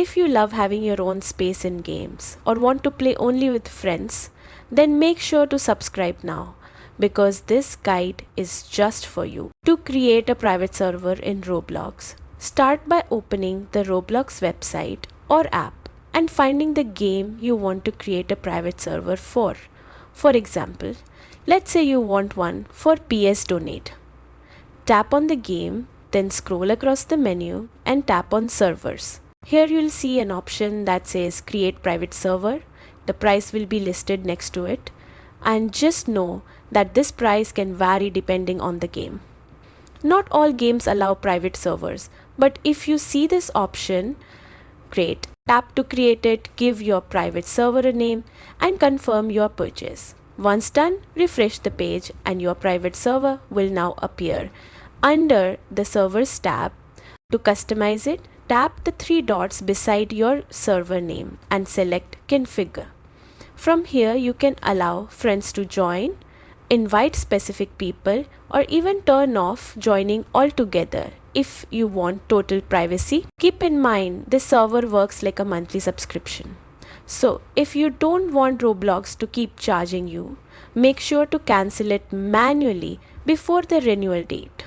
If you love having your own space in games or want to play only with friends, then make sure to subscribe now because this guide is just for you. To create a private server in Roblox, start by opening the Roblox website or app and finding the game you want to create a private server for. For example, let's say you want one for PS Donate. Tap on the game, then scroll across the menu and tap on Servers. Here you'll see an option that says Create Private Server. The price will be listed next to it. And just know that this price can vary depending on the game. Not all games allow private servers, but if you see this option, great. Tap to create it, give your private server a name, and confirm your purchase. Once done, refresh the page and your private server will now appear. Under the Servers tab, to customize it, tap the three dots beside your server name and select Configure. From here, you can allow friends to join, invite specific people, or even turn off joining altogether if you want total privacy. Keep in mind, this server works like a monthly subscription. So, if you don't want Roblox to keep charging you, make sure to cancel it manually before the renewal date.